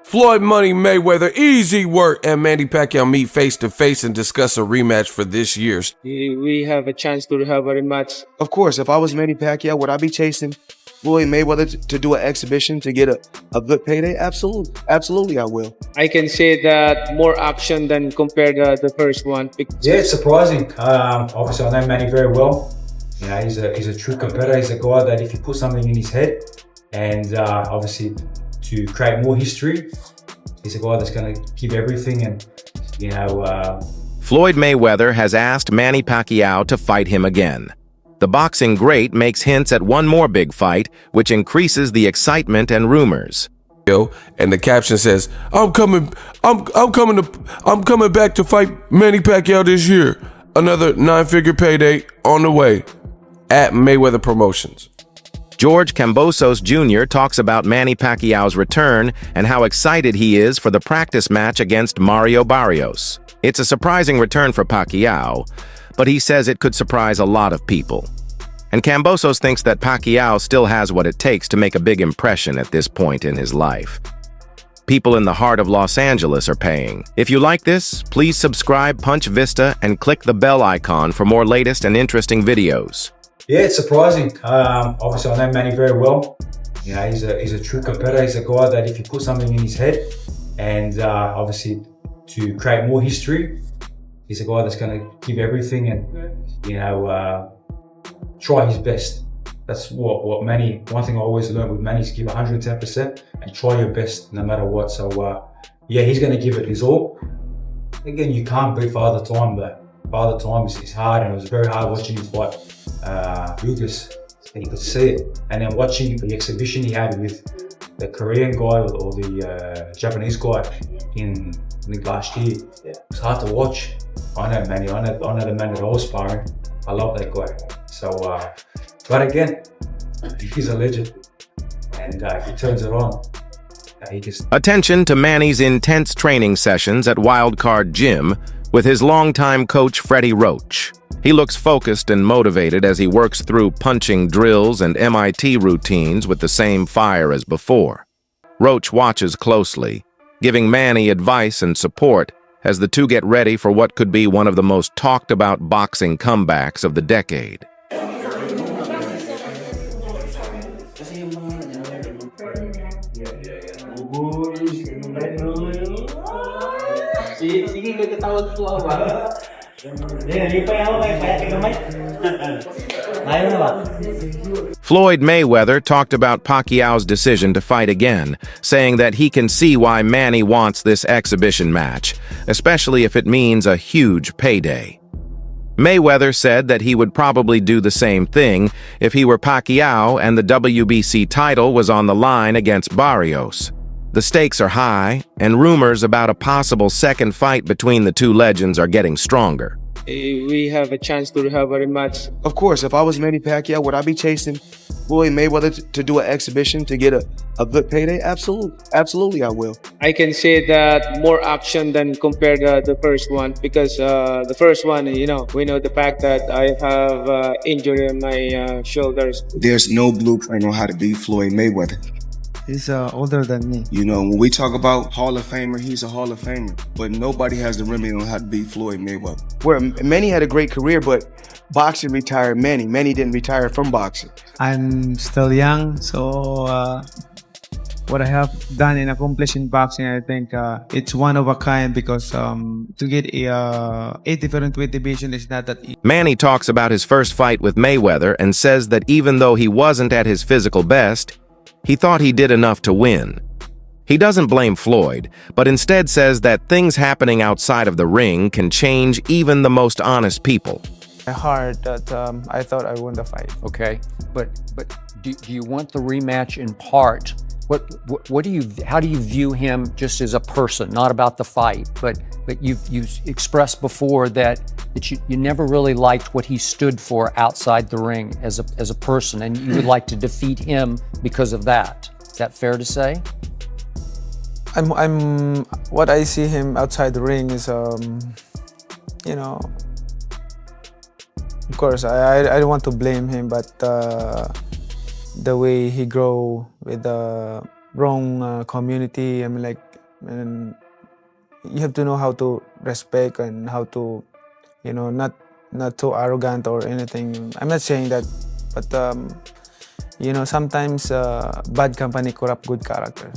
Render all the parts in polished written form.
Floyd Money Mayweather, easy work, and Manny Pacquiao meet face-to-face and discuss a rematch for this year's. We have a chance to have a rematch. Of course, if I was Manny Pacquiao, would I be chasing Floyd Mayweather to do an exhibition to get a good payday? Absolutely. Absolutely, I will. I can say that more action than compared to the first one. Yeah, it's surprising. Obviously, I know Manny very well. You know, he's a true competitor. He's a guy that if you put something in his head, and obviously to create more history, he's a guy that's going to give everything. And you know, Floyd Mayweather has asked Manny Pacquiao to fight him again. The boxing great makes hints at one more big fight, which increases the excitement and rumors. And the caption says, I'm coming back to fight Manny Pacquiao this year. Another 9-figure payday on the way at Mayweather Promotions. George Kambosos Jr. talks about Manny Pacquiao's return and how excited he is for the practice match against Mario Barrios. It's a surprising return for Pacquiao, but he says it could surprise a lot of people. And Kambosos thinks that Pacquiao still has what it takes to make a big impression at this point in his life. People in the heart of Los Angeles are paying. If you like this, please subscribe Punch Vista and click the bell icon for more latest and interesting videos. yeah, it's surprising. Obviously, I know Manny very well. You know, he's a true competitor. He's a guy that if you put something in his head, and obviously to create more history, he's a guy that's going to give everything and you know try his best. That's what Manny. One thing I always learned with Manny is give 110% and try your best no matter what. So yeah, he's going to give it his all. Again, you can't beat Father Time, but Father Time is hard, and it was very hard watching him fight Lucas, and you could see it. And then watching the exhibition he had with the Korean guy or the Japanese guy in last year, it was hard to watch. I know Manny. I know the man that I was sparring. I love that guy. So, but again, he's a legend, and if he turns it on, he just... Attention to Manny's intense training sessions at Wildcard Gym with his longtime coach Freddie Roach. He looks focused and motivated as he works through punching drills and MIT routines with the same fire as before. Roach watches closely, giving Manny advice and support as the two get ready for what could be one of the most talked about boxing comebacks of the decade. Floyd Mayweather talked about Pacquiao's decision to fight again, saying that he can see why Manny wants this exhibition match, especially if it means a huge payday. Mayweather said that he would probably do the same thing if he were Pacquiao and the WBC title was on the line against Barrios. The stakes are high, and rumors about a possible second fight between the two legends are getting stronger. We have a chance to have a rematch. Of course, if I was Manny Pacquiao, would I be chasing Floyd Mayweather to do an exhibition to get a good payday? Absolutely. Absolutely, I will. I can say that more action than compared to the first one, because the first one, you know, we know the fact that I have injury on my shoulders. There's no blueprint on how to beat Floyd Mayweather. He's older than me. You know, when we talk about Hall of Famer, he's a Hall of Famer. But nobody has the remedy on how to beat Floyd Mayweather. Where Manny had a great career, but boxing retired Manny. Manny didn't retire from boxing. I'm still young, so what I have done and accomplished in boxing, I think it's one of a kind, because to get a different weight division is not that easy. Manny talks about his first fight with Mayweather and says that even though he wasn't at his physical best, he thought he did enough to win. He doesn't blame Floyd, but instead says that things happening outside of the ring can change even the most honest people. My heart that I thought I won the fight. Okay, but do you want the rematch in part? How do you view him just as a person, not about the fight, but you've expressed before that you never really liked what he stood for outside the ring as a person, and you would like to defeat him because of that. Is that fair to say? I'm what I see him outside the ring is you know, of course I don't want to blame him, but the way he grow with wrong community. I mean, like, and you have to know how to respect and how to, not too arrogant or anything. I'm not saying that, but sometimes bad company corrupt good character.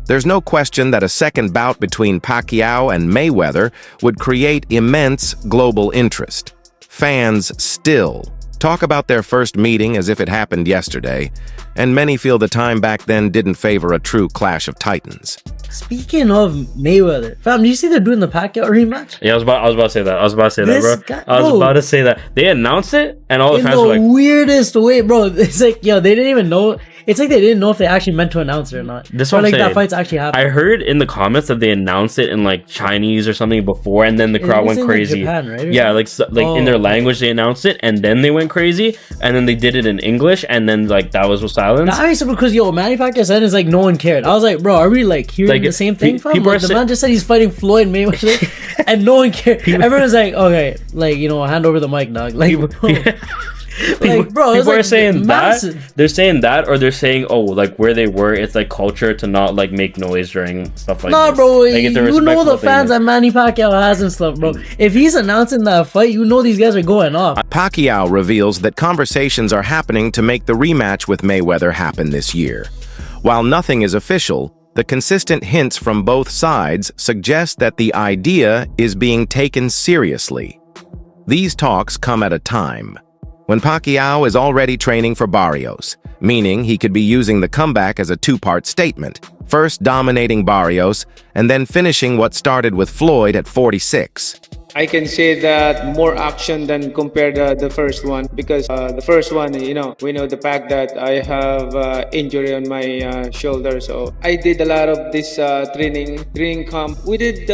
There's no question that a second bout between Pacquiao and Mayweather would create immense global interest. Fans still talk about their first meeting as if it happened yesterday, and many feel the time back then didn't favor a true clash of titans. Speaking of Mayweather, fam, do you see they're doing the Pacquiao rematch? Yeah, I was about to say that. This Bro. guy- I was bro. about to say that. They announced it, and all the In fans the were like, weirdest way, bro. It's like, yo, they didn't even know. It's like they didn't know if they actually meant to announce it or not. This is or what I'm like saying. that fight's actually happening. I heard in the comments that they announced it in like Chinese or something before, and then the crowd It's went in, like, crazy. Japan, right, or Yeah, like in their Oh. language they announced it, and then they went crazy, and then they did it in English, and then like that was with silence. Now, I mean, because yo, Manny Pacquiao said it's like no one cared. I was like, bro, are we like hearing Like, the same thing? Fam? people Like, are the sa- man just said he's fighting Floyd Mayweather, and no one cared. Everyone's like, okay, like hand over the mic, dog. Like, like, bro, it was, people are like, saying massive. that. They're saying that, or they're saying, oh, like where they were, it's like culture to not like make noise during stuff like Nah, this. bro, Like, it's a you know respectful the thing. fans that Manny Pacquiao has and stuff, bro. If he's announcing that fight, you know these guys are going off. Pacquiao reveals that conversations are happening to make the rematch with Mayweather happen this year. While nothing is official, the consistent hints from both sides suggest that the idea is being taken seriously. These talks come at a time when Pacquiao is already training for Barrios, meaning he could be using the comeback as a two-part statement, first dominating Barrios and then finishing what started with Floyd at 46. I can say that more action than compared to the first one, because the first one, we know the fact that I have injury on my shoulder. So I did a lot of this training camp. We did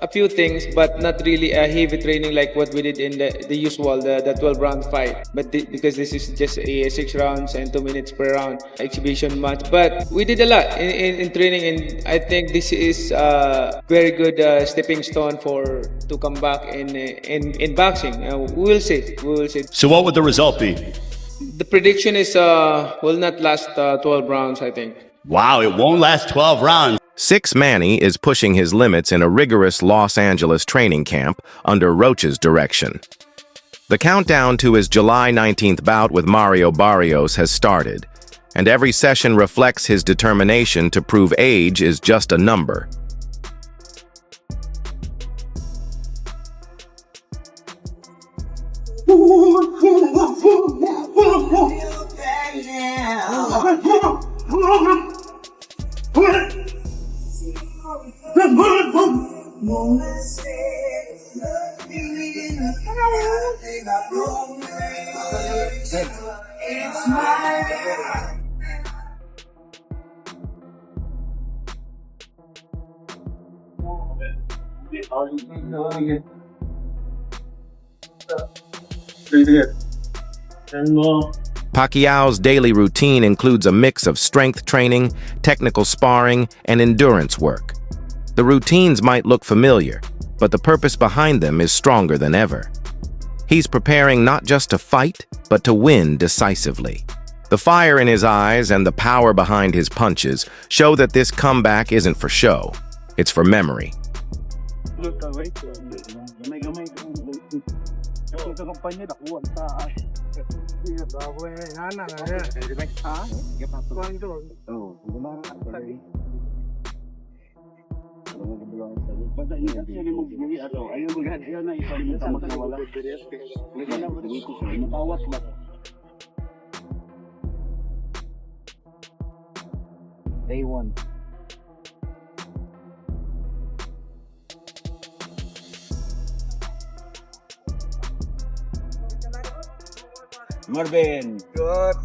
a few things, but not really a heavy training like what we did in the usual, the 12-round fight. But because this is just a 6 rounds and 2 minutes per round exhibition match. But we did a lot in training, and I think this is a very good stepping stone to come back in boxing. We will see. We will see. So what would the result be? The prediction is will not last 12 rounds, I think. Wow, it won't last 12 rounds. Six Manny is pushing his limits in a rigorous Los Angeles training camp under Roach's direction. The countdown to his July 19th bout with Mario Barrios has started, and every session reflects his determination to prove age is just a number. Pacquiao's daily routine includes a mix of strength training, technical sparring, and endurance work. The routines might look familiar, but the purpose behind them is stronger than ever. He's preparing not just to fight, but to win decisively. The fire in his eyes and the power behind his punches show that this comeback isn't for show, it's for memory. Day one. Marvin. Good.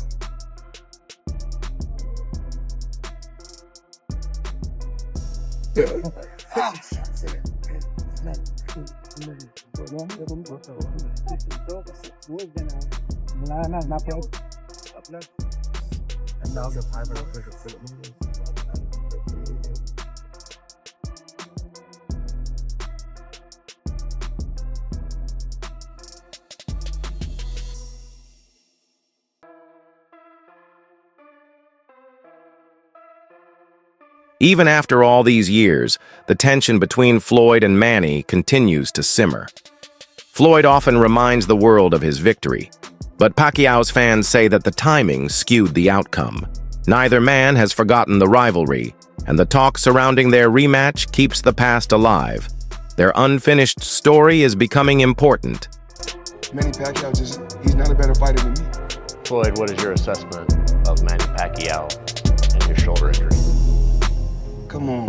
Even after all these years, the tension between Floyd and Manny continues to simmer. Floyd often reminds the world of his victory, but Pacquiao's fans say that the timing skewed the outcome. Neither man has forgotten the rivalry, and the talk surrounding their rematch keeps the past alive. Their unfinished story is becoming important. Manny Pacquiao he's not a better fighter than me. Floyd, what is your assessment of Manny Pacquiao and his shoulder injury? Come on.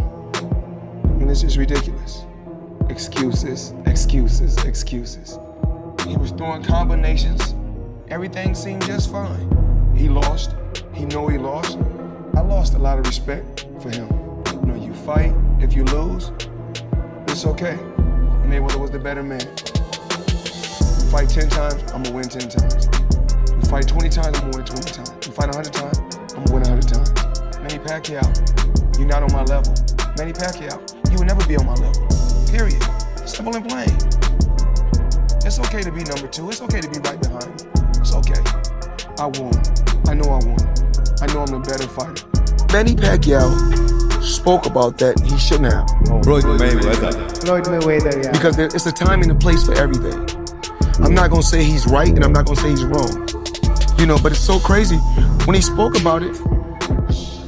I mean, it's just ridiculous. Excuses, excuses, excuses. He was throwing combinations. Everything seemed just fine. He lost. He know he lost. I lost a lot of respect for him. You know, you fight. If you lose, it's okay. Mayweather was the better man. You fight 10 times, I'm gonna win 10 times. You fight 20 times, I'm gonna win 20 times. You fight 100 times, I'm gonna win 100 times. Manny Pacquiao, you're not on my level. Manny Pacquiao, you will never be on my level. Period. Simple and plain. It's okay to be number 2. It's okay to be right behind me. It's okay. I won. I know I won. I know I'm the better fighter. Manny Pacquiao spoke about that he shouldn't have. Floyd Mayweather. Floyd Mayweather, yeah. Because it's a time and a place for everything. I'm not gonna say he's right and I'm not gonna say he's wrong. You know, but it's so crazy. When he spoke about it,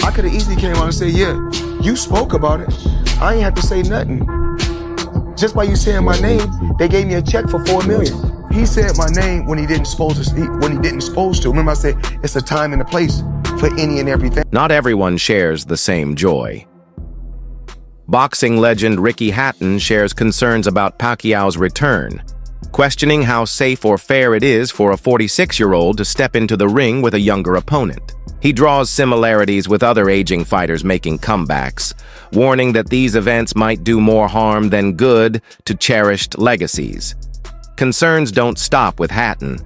I could have easily came out and said, yeah, you spoke about it. I ain't have to say nothing. Just by you saying my name, they gave me a check for $4 million. He said my name when he didn't supposed to. Remember I said it's a time and a place for any and everything. Not everyone shares the same joy. Boxing legend Ricky Hatton shares concerns about Pacquiao's return, questioning how safe or fair it is for a 46-year-old to step into the ring with a younger opponent. He draws similarities with other aging fighters making comebacks, warning that these events might do more harm than good to cherished legacies. Concerns don't stop with Hatton.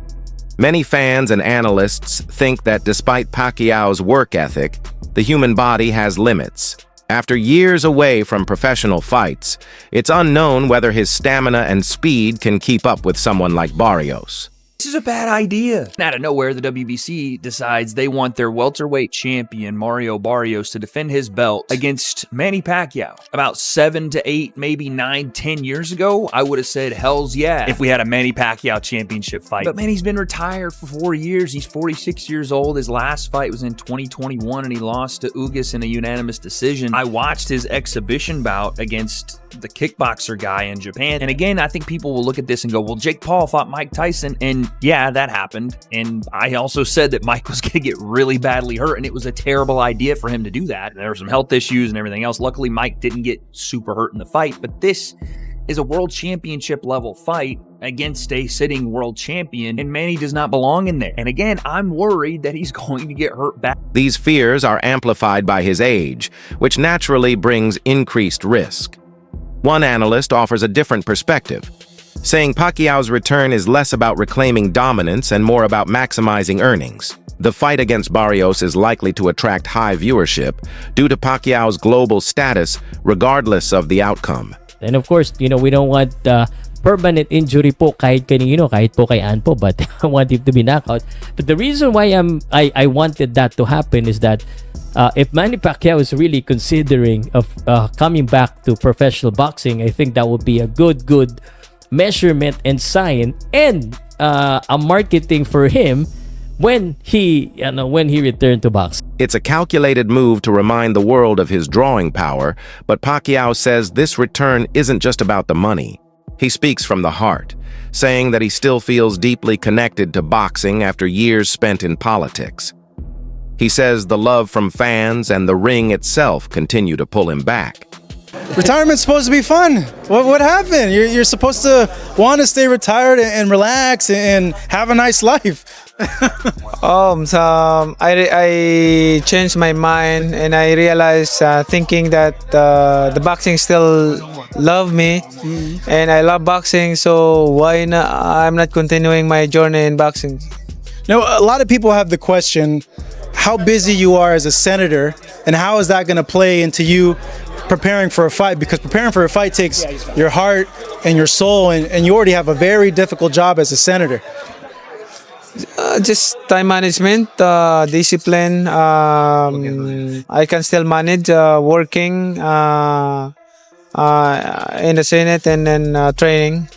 Many fans and analysts think that despite Pacquiao's work ethic, the human body has limits. After years away from professional fights, it's unknown whether his stamina and speed can keep up with someone like Barrios. This is a bad idea. Out of nowhere, the WBC decides they want their welterweight champion, Mario Barrios, to defend his belt against Manny Pacquiao. About 7 to 8, maybe 9, 10 years ago, I would have said, hells yeah, if we had a Manny Pacquiao championship fight. But Manny's been retired for 4 years. He's 46 years old. His last fight was in 2021, and he lost to Ugas in a unanimous decision. I watched his exhibition bout against the kickboxer guy in Japan. And again, I think people will look at this and go, well, Jake Paul fought Mike Tyson, and yeah, that happened. And I also said that Mike was going to get really badly hurt, and it was a terrible idea for him to do that. There were some health issues and everything else. Luckily, Mike didn't get super hurt in the fight, but this is a world championship level fight against a sitting world champion, and Manny does not belong in there. And again, I'm worried that he's going to get hurt back. These fears are amplified by his age, which naturally brings increased risk. One analyst offers a different perspective, saying Pacquiao's return is less about reclaiming dominance and more about maximizing earnings. The fight against Barrios is likely to attract high viewership due to Pacquiao's global status, regardless of the outcome. And of course, we don't want permanent injury po kahit kahit po kay Anpo, but I want him to be knocked out. But the reason why I wanted that to happen is that if Manny Pacquiao is really considering of coming back to professional boxing, I think that would be a good measurement and sign and a marketing for him when he returned to boxing. It's a calculated move to remind the world of his drawing power, but Pacquiao says this return isn't just about the money. He speaks from the heart, saying that he still feels deeply connected to boxing after years spent in politics. He says the love from fans and the ring itself continue to pull him back. Retirement's supposed to be fun. What happened? You're supposed to want to stay retired and relax and have a nice life. I changed my mind and I realized thinking that the boxing still love me and I love boxing, so why not? I'm not continuing my journey in boxing. Now, a lot of people have the question how busy you are as a senator and how is that going to play into you preparing for a fight, because preparing for a fight takes your heart and your soul, and you already have a very difficult job as a senator. Just time management, discipline. I can still manage working in the Senate and then training.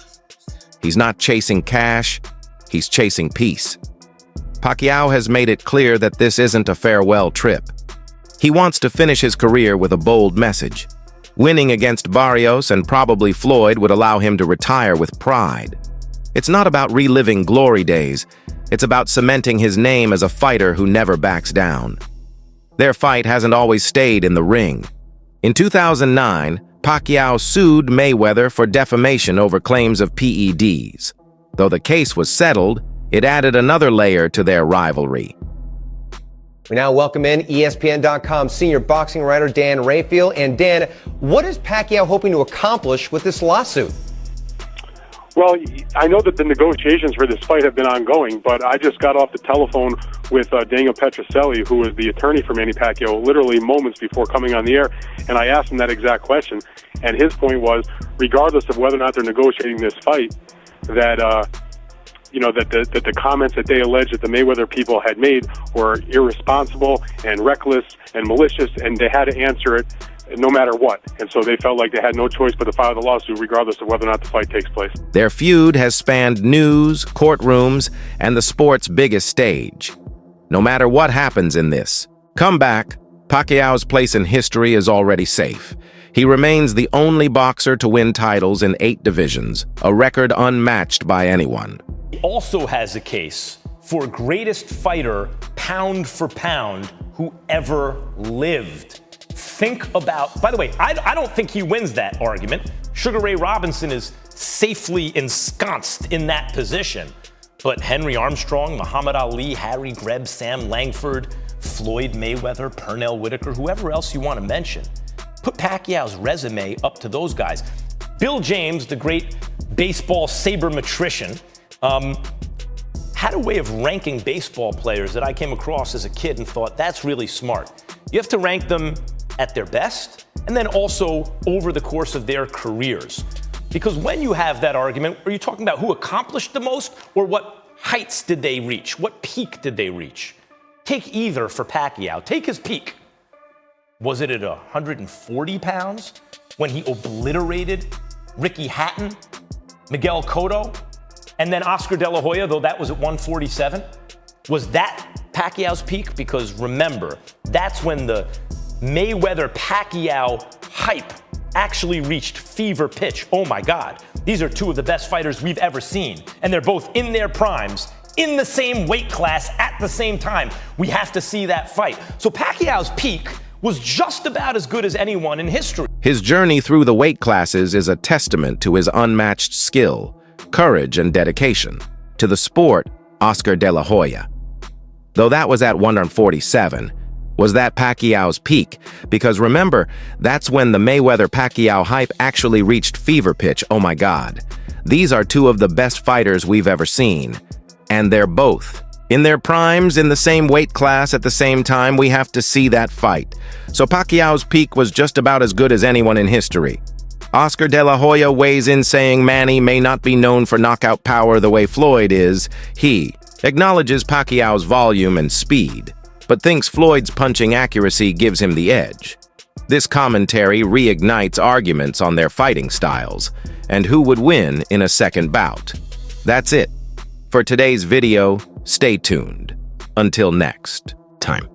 He's not chasing cash, he's chasing peace. Pacquiao has made it clear that this isn't a farewell trip. He wants to finish his career with a bold message. Winning against Barrios and probably Floyd would allow him to retire with pride. It's not about reliving glory days, it's about cementing his name as a fighter who never backs down. Their fight hasn't always stayed in the ring. In 2009, Pacquiao sued Mayweather for defamation over claims of PEDs. Though the case was settled, it added another layer to their rivalry. We now welcome in ESPN.com senior boxing writer Dan Rayfield. And Dan, what is Pacquiao hoping to accomplish with this lawsuit? Well, I know that the negotiations for this fight have been ongoing, but I just got off the telephone with Daniel Petrocelli, who is the attorney for Manny Pacquiao, literally moments before coming on the air, and I asked him that exact question. And his point was, regardless of whether or not they're negotiating this fight, that that the comments that they allege that the Mayweather people had made were irresponsible and reckless and malicious, and they had to answer it no matter what. And so they felt like they had no choice but to file the lawsuit regardless of whether or not the fight takes place. Their feud has spanned news, courtrooms, and the sport's biggest stage. No matter what happens in this comeback, Pacquiao's place in history is already safe. He remains the only boxer to win titles in 8 divisions, a record unmatched by anyone. He also has a case for greatest fighter, pound for pound, who ever lived. Think about, by the way, I don't think he wins that argument. Sugar Ray Robinson is safely ensconced in that position. But Henry Armstrong, Muhammad Ali, Harry Greb, Sam Langford, Floyd Mayweather, Pernell Whitaker, whoever else you want to mention, put Pacquiao's resume up to those guys. Bill James, the great baseball sabermetrician, had a way of ranking baseball players that I came across as a kid and thought, that's really smart. You have to rank them at their best, and then also over the course of their careers. Because when you have that argument, are you talking about who accomplished the most, or what heights did they reach? What peak did they reach? Take either for Pacquiao. Take his peak. Was it at 140 pounds when he obliterated Ricky Hatton, Miguel Cotto, and then Oscar De La Hoya, though that was at 147? Was that Pacquiao's peak? Because remember, that's when the Mayweather-Pacquiao hype actually reached fever pitch. Oh my God, these are 2 of the best fighters we've ever seen. And they're both in their primes, in the same weight class at the same time. We have to see that fight. So Pacquiao's peak was just about as good as anyone in history. His journey through the weight classes is a testament to his unmatched skill, courage, and dedication. To the sport, Oscar De La Hoya. Though that was at 147, was that Pacquiao's peak? Because remember, that's when the Mayweather-Pacquiao hype actually reached fever pitch. Oh my God. These are 2 of the best fighters we've ever seen. And they're both in their primes, in the same weight class at the same time. We have to see that fight. So Pacquiao's peak was just about as good as anyone in history. Oscar De La Hoya weighs in saying Manny may not be known for knockout power the way Floyd is. He acknowledges Pacquiao's volume and speed, but thinks Floyd's punching accuracy gives him the edge. This commentary reignites arguments on their fighting styles and who would win in a second bout. That's it. For today's video, stay tuned. Until next time.